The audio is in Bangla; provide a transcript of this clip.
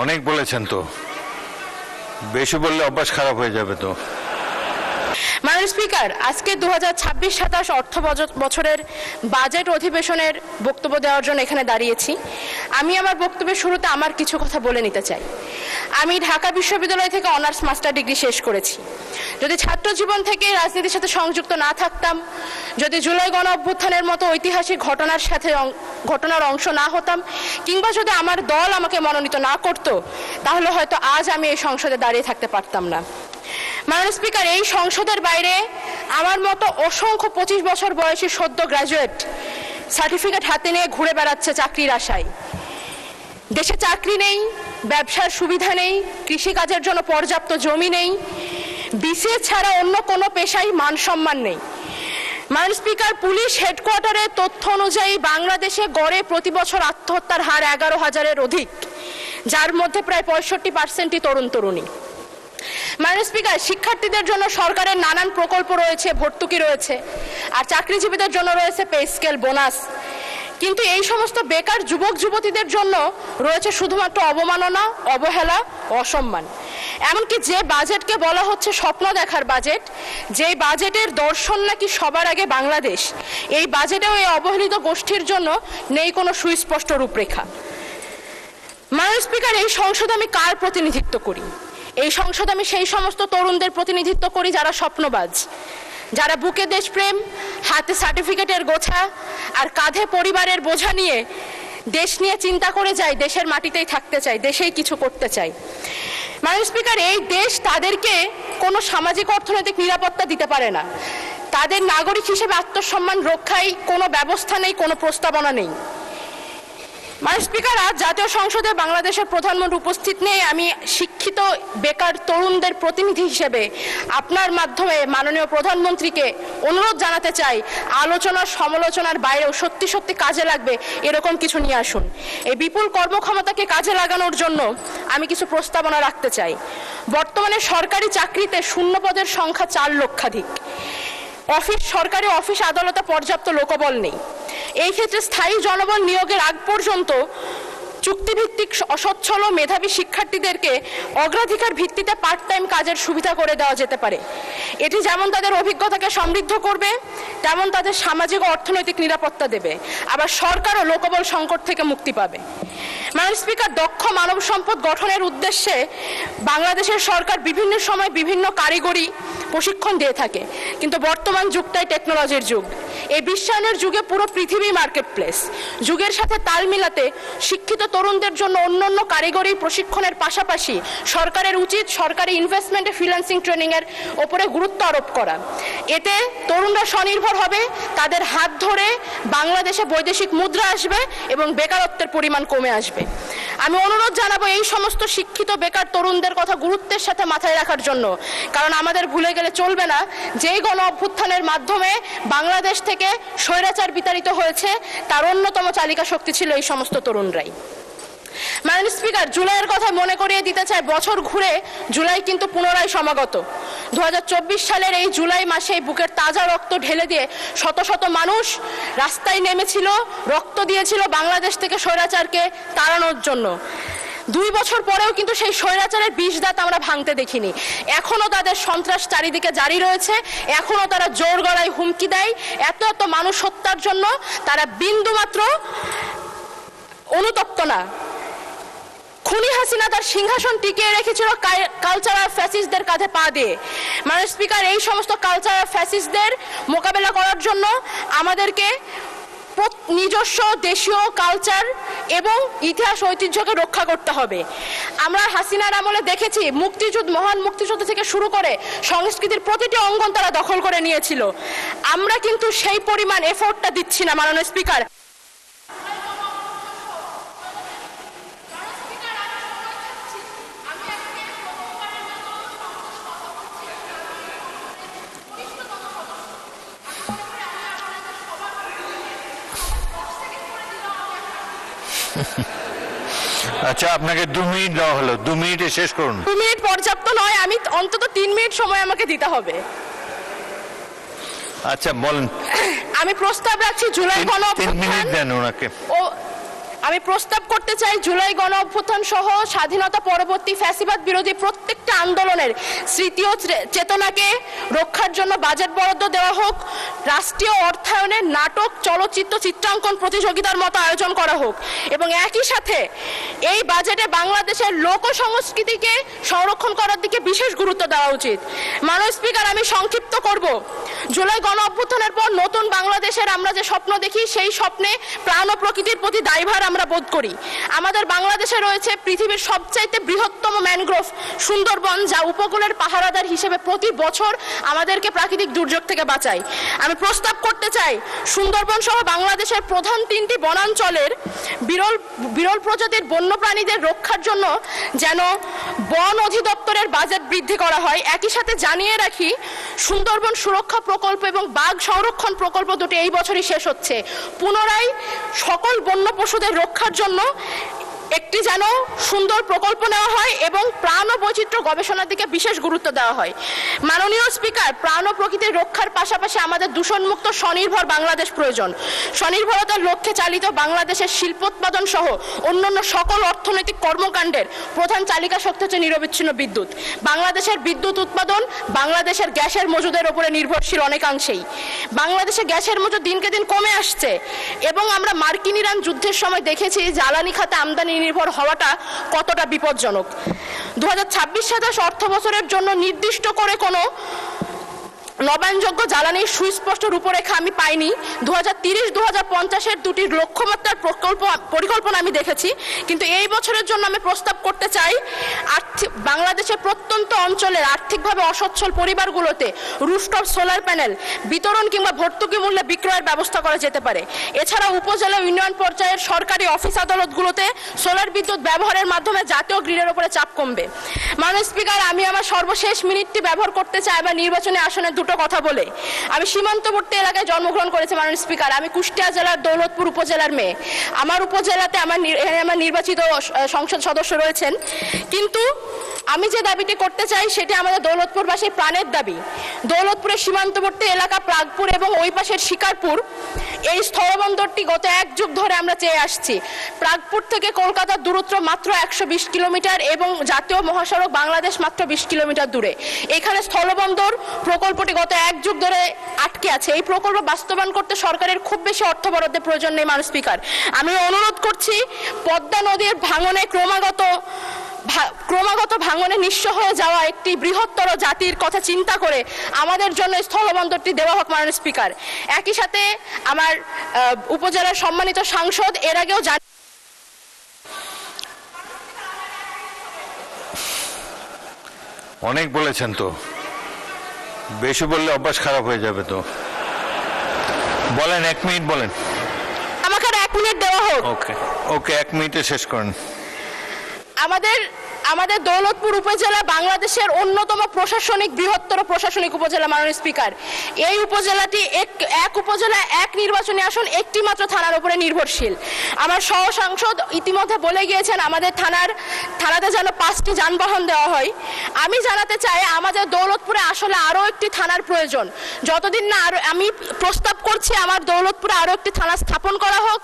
অনেক বলেছেন তো, বেশি বললে অভ্যাস খারাপ হয়ে যাবে তো। মাননীয় স্পিকার, আজকে 2026-27 অর্থ বছরের বাজেট অধিবেশনের বক্তব্য দেওয়ার জন্য এখানে দাঁড়িয়েছি। আমি আমার বক্তব্যের শুরুতে আমার কিছু কথা বলে নিতে চাই। আমি ঢাকা বিশ্ববিদ্যালয় থেকে অনার্স মাস্টার ডিগ্রি শেষ করেছি। যদি ছাত্র জীবন থেকে রাজনীতির সাথে সংযুক্ত না থাকতাম, যদি জুলাই গণ অভ্যুত্থানের মতো ঐতিহাসিক ঘটনার অংশ না হতাম, কিংবা যদি আমার দল আমাকে মনোনীত না করত, তাহলে হয়তো আজ আমি এই সংসদে দাঁড়িয়ে থাকতে পারতাম না। মাননীয় স্পিকার, এই সংসদের বাইরে আমার মতো অসংখ্য 25 বছর বয়সী সদ্য গ্র্যাজুয়েট সার্টিফিকেট হাতে নিয়ে ঘুরে বেড়াচ্ছে চাকরির আশায়। দেশে চাকরি নেই, ব্যবসার সুবিধা নেই, কৃষিকাজের জন্য পর্যাপ্ত জমি নেই, বিসিএস ছাড়া অন্য কোনো পেশায় মান সম্মান নেই। মাননীয় স্পিকার, পুলিশ হেডকোয়ার্টারের তথ্য অনুযায়ী বাংলাদেশে গড়ে প্রতি বছর আত্মহত্যার হার 11,000-এর অধিক, যার মধ্যে প্রায় 65%ই তরুণ তরুণী। মাননীয় স্পিকার, শিক্ষার্থীদের জন্য সরকারের নানান প্রকল্প রয়েছে, ভর্তুকি রয়েছে, আর চাকরিজীবীদের জন্য রয়েছে পে স্কেল, বোনাস। কিন্তু এই সমস্ত বেকার যুবক যুবতীদের জন্য রয়েছে শুধুমাত্র অবমাননা, অবহেলা, অসম্মান। এমনকি যে বাজেটকে বলা হচ্ছে স্বপ্ন দেখার বাজেট, যে বাজেটের দর্শন নাকি সবার আগে বাংলাদেশ, এই বাজেটেও এই অবহেলিত গোষ্ঠীর জন্য নেই কোনো সুস্পষ্ট রূপরেখা। মাননীয় স্পিকার, এই সংসদে আমি কার প্রতিনিধিত্ব করি? এই সংসদে আমি সেই সমস্ত তরুণদের প্রতিনিধিত্ব করি যারা স্বপ্নবাজ, যারা বুকে দেশপ্রেম, হাতে সার্টিফিকেটের গোছা আর কাঁধে পরিবারের বোঝা নিয়ে দেশ নিয়ে চিন্তা করে যায়, দেশের মাটিতেই থাকতে চায়, দেশেই কিছু করতে চায়। মাননীয় স্পিকার, এই দেশ তাদেরকে কোনো সামাজিক অর্থনৈতিক নিরাপত্তা দিতে পারে না। তাদের নাগরিক হিসেবে আত্মসম্মান রক্ষায় কোনো ব্যবস্থা নেই, কোনো প্রস্তাবনা নেই। মাননীয় স্পিকার, আজ জাতীয় সংসদে বাংলাদেশের প্রধানমন্ত্রী উপস্থিত নেই। আমি শিক্ষিত বেকার তরুণদের প্রতিনিধি হিসেবে আপনার মাধ্যমে মাননীয় প্রধানমন্ত্রীকে অনুরোধ জানাতে চাই, আলোচনার সমালোচনার বাইরেও সত্যি সত্যি কাজে লাগবে এরকম কিছু নিয়ে আসুন। এই বিপুল কর্মক্ষমতাকে কাজে লাগানোর জন্য আমি কিছু প্রস্তাবনা রাখতে চাই। বর্তমানে সরকারি চাকরিতে শূন্য পদের সংখ্যা 4 লক্ষাধিক। সরকারি অফিস আদালতে পর্যাপ্ত লোকবল নেই। এই ক্ষেত্রে স্থায়ী জনবল নিয়োগের আগ পর্যন্ত চুক্তিভিত্তিক অসচ্ছল ও মেধাবী শিক্ষার্থীদেরকে অগ্রাধিকার ভিত্তিতে পার্ট টাইম কাজের সুবিধা করে দেওয়া যেতে পারে। এটি যেমন তাদের অভিজ্ঞতাকে সমৃদ্ধ করবে, তেমন তাদের সামাজিক ও অর্থনৈতিক নিরাপত্তা দেবে। আবার সরকারও লোকবল সংকট থেকে মুক্তি পাবে। মাননীয় স্পিকার, দক্ষ মানব সম্পদ গঠনের উদ্দেশ্যে বাংলাদেশের সরকার বিভিন্ন সময় বিভিন্ন কারিগরি প্রশিক্ষণ দিয়ে থাকে, কিন্তু বর্তমান যুগটাই টেকনোলজির যুগ। এই বিশ্বায়নের যুগে পুরো পৃথিবী মার্কেট প্লেস। যুগের সাথে তাল মিলাতে শিক্ষিত তরুণদের জন্য অন্যান্য কারিগরি প্রশিক্ষণের পাশাপাশি সরকারের উচিত সরকারি ইনভেস্টমেন্টে ফ্রিল্যান্সিং ট্রেনিংয়ের ওপরে গুরুত্ব আরোপ করা। এতে তরুণরা স্বনির্ভর হবে, তাদের হাত ধরে বাংলাদেশে বৈদেশিক মুদ্রা আসবে এবং বেকারত্বের পরিমাণ কমে আসবে। আমি অনুরোধ জানাবো এই সমস্ত শিক্ষিত বেকার তরুণদের কথা গুরুত্বের সাথে মাথায় রাখার জন্য, কারণ আমাদের ভুলে গেলে চলবে না যেই গণ অভ্যুত্থানের মাধ্যমে বাংলাদেশ থেকে স্বৈরাচার বিতাড়িত হয়েছে, তার অন্যতম চালিকা শক্তি ছিল এই সমস্ত তরুণরাই। মাননীয় স্পিকার, জুলাইয়ের কথা মনে করিয়ে দিতে চাই, বছর ঘুরে জুলাই কিন্তু পুনরায় সমাগত। 2024 সালের এই জুলাই মাসে বুকের তাজা রক্ত ঢেলে দিয়ে শত শত মানুষ রাস্তায় নেমেছিল, রক্ত দিয়েছিল বাংলাদেশ থেকে স্বৈরাচারকে তাড়ানোর জন্য। 2 বছর পরেও কিন্তু সেই স্বৈরাচারের বিষ দাঁত আমরা ভাঙতে দেখিনি। এখনো তাদের সন্ত্রাস চারিদিকে জারি রয়েছে, এখনো তারা জোর গলায় হুমকি দেয়। এত এত মানুষ হত্যার জন্য তারা বিন্দুমাত্র অনুতপ্ত না। খুনি হাসিনা তার সিংহাসন টিকিয়ে রেখেছিল কালচারাল ফ্যাসিস্টদের কাঁধে পা দিয়ে। মাননীয় স্পিকার, এই সমস্ত কালচারাল ফ্যাসিস্টদের মোকাবেলা করার জন্য আমাদেরকে নিজস্ব দেশীয় কালচার এবং ইতিহাস ঐতিহ্যকে রক্ষা করতে হবে। আমরা হাসিনার আমলে দেখেছি মহান মুক্তিযুদ্ধ থেকে শুরু করে সংস্কৃতির প্রতিটি অঙ্গন তারা দখল করে নিয়েছিল। আমরা কিন্তু সেই পরিমাণ এফোর্টটা দিচ্ছি না। মাননীয় স্পিকার, আচ্ছা, আপনাকে 2 মিনিট দেওয়া হলো, 2 মিনিটে শেষ করুন। 2 মিনিট পর্যাপ্ত নয়, আমি অন্তত 3 মিনিট সময় আমাকে দিতে হবে। আচ্ছা বলেন। আমি প্রস্তাব রাখছি জুলাই গণ 3 মিনিট দেন ওনাকে। ও আমি প্রস্তাব করতে চাই জুলাই গণ অভ্যুত্থান সহ স্বাধীনতা পরবর্তী ফ্যাসিবাদ বিরোধী প্রত্যেকটা আন্দোলনের স্মৃতি ও চেতনাকে রক্ষার জন্য বাজেট বরাদ্দ দেওয়া হোক, রাষ্ট্রীয় অর্থায়নে নাটক, চলচ্চিত্র, চিত্রাঙ্কন প্রতিযোগিতার মতো আয়োজন করা হোক এবং একই সাথে এই বাজেটে বাংলাদেশের লোক সংস্কৃতিকে সংরক্ষণ করার দিকে বিশেষ গুরুত্ব দেওয়া উচিত। মাননীয় স্পিকার, আমি সংক্ষিপ্ত করব। জুলাই গণ অভ্যুত্থানের পর নতুন বাংলাদেশের আমরা যে স্বপ্ন দেখি, সেই স্বপ্নে প্রাণ ও প্রকৃতির প্রতি দায়ভার আমরা বোধ করি। আমাদের বাংলাদেশে রয়েছে পৃথিবীর সবচাইতে বৃহত্তম ম্যানগ্রোভ সুন্দরবন, যা উপকূলের পাহারাদার হিসেবে প্রতি বছর আমাদেরকে প্রাকৃতিক দুর্যোগ থেকে বাঁচায়। আমি প্রস্তাব করতে চাই সুন্দরবন সহ বাংলাদেশের প্রধান 3টি বনাঞ্চলের বিরল প্রজাতির বন্যপ্রাণীদের রক্ষার জন্য যেন বন অধিদপ্তরের বাজেট বৃদ্ধি করা হয়। একই সাথে জানিয়ে রাখি, সুন্দরবন সুরক্ষা প্রকল্প এবং বাঘ সংরক্ষণ প্রকল্প দুটি এই বছরই শেষ হচ্ছে। পুনরায় সকল বন্য পশুদের রক্ষার জন্য একটি যেন সুন্দর প্রকল্প নেওয়া হয় এবং প্রাণ ও বৈচিত্র্য গবেষণার দিকে বিশেষ গুরুত্ব দেওয়া হয়। মাননীয় স্পিকার, প্রাণ ও প্রকৃতির রক্ষার পাশাপাশি আমাদের দূষণমুক্ত স্বনির্ভর বাংলাদেশ প্রয়োজন। স্বনির্ভরতার লক্ষ্যে চালিত বাংলাদেশের শিল্পোৎপাদন সহ অন্যান্য সকল অর্থনৈতিক কর্মকাণ্ডের প্রধান চালিকা শক্তি হচ্ছে নিরবিচ্ছিন্ন বিদ্যুৎ। বাংলাদেশের বিদ্যুৎ উৎপাদন বাংলাদেশের গ্যাসের মজুদের উপরে নির্ভরশীল অনেকাংশেই। বাংলাদেশে গ্যাসের মজুদ দিনকে দিন কমে আসছে এবং আমরা মার্কিন ইরান যুদ্ধের সময় দেখেছি জ্বালানি খাতে আমদানি নির্ভর হওয়াটা কতটা বিপজ্জনক। 2026-27 অর্থ বছরের জন্য নির্দিষ্ট করে কোনো নবায়নযোগ্য জ্বালানির সুস্পষ্ট রূপরেখা আমি পাইনি। 2030-2050-এর দুটি লক্ষ্যমাত্রার পরিকল্পনা আমি দেখেছি, কিন্তু এই বছরের জন্য আমি প্রস্তাব করতে চাই বাংলাদেশের প্রত্যন্ত অঞ্চলের আর্থিকভাবে অসচ্ছল পরিবারগুলোতে রুফটপ সোলার প্যানেল বিতরণ কিংবা ভর্তুকি মূল্যে বিক্রয়ের ব্যবস্থা করা যেতে পারে। এছাড়া উপজেলা ইউনিয়ন পর্যায়ের সরকারি অফিস আদালতগুলোতে সোলার বিদ্যুৎ ব্যবহারের মাধ্যমে জাতীয় গ্রিডের উপরে চাপ কমবে। মাননীয় স্পিকার, আমি আমার সর্বশেষ মিনিটটি ব্যবহার করতে চাই আবার নির্বাচনী আসনের দুটো কথা বলে। আমি সীমান্তবর্তী এলাকায় জন্মগ্রহণ করেছি মাননীয় স্পিকার। আমি কুষ্টিয়া জেলার দৌলতপুর উপজেলার মেয়ে। আমার উপজেলাতে আমার নির্বাচিত সংসদ সদস্য রয়েছেন, কিন্তু আমি যে দাবিটি করতে চাই সেটি আমাদের দৌলতপুরবাসীর প্রাণের দাবি। দৌলতপুরের সীমান্তবর্তী এলাকা প্রাগপুর এবং ওই পাশের শিকারপুর, এই স্থলবন্দরটি গত 1 যুগ ধরে আমরা চেয়ে আসছি। প্রাগপুর থেকে কলকাতার দূরত্ব মাত্র 120 কিলোমিটার এবং জাতীয় মহাসড়ক বাংলাদেশ মাত্র 20 কিলোমিটার দূরে। এখানে স্থলবন্দর প্রকল্পটি গত 1 যুগ ধরে আটকে আছে। এই প্রকল্প বাস্তবায়ন করতে সরকারের খুব বেশি অর্থ বরাদ্দের প্রয়োজন নেই। মাননীয় স্পিকার, আমি অনুরোধ করছি পদ্মা নদীর ভাঙনে ক্রমাগত ভাঙনে নিঃস্ব হয়ে যাওয়া একটি বৃহত্তর জাতির কথা চিন্তা করে আমাদের জন্য স্থলবন্দরটি দেওয়া হোক মাননীয় স্পিকার। একই সাথে আমার উপজেলার সম্মানিত সাংসদ এর আগেও অনেক বলেছেন তো, বেশি বললে অভ্যাস খারাপ হয়ে যাবে তো। বলেন, 1 মিনিট বলেন। আমাকে আর 1 মিনিট দেওয়া হোক। ওকে 1 মিনিটে শেষ করেন। আমাদের দৌলতপুর উপজেলা বাংলাদেশের অন্যতম বৃহত্তর প্রশাসনিক উপজেলা মাননীয় স্পিকার। এই উপজেলাটি এক উপজেলা এক নির্বাচনী আসন একটি মাত্র থানার উপরে নির্ভরশীল। আমার সহ সাংসদ ইতিমধ্যে বলে গিয়েছেন আমাদের থানাতে যেন 5টি যানবাহন দেওয়া হয়। আমি জানাতে চাই আমাদের দৌলতপুরে আসলে আরও একটি থানার প্রয়োজন। যতদিন না আমি প্রস্তাব করছি আমার দৌলতপুরে আরও একটি থানা স্থাপন করা হোক।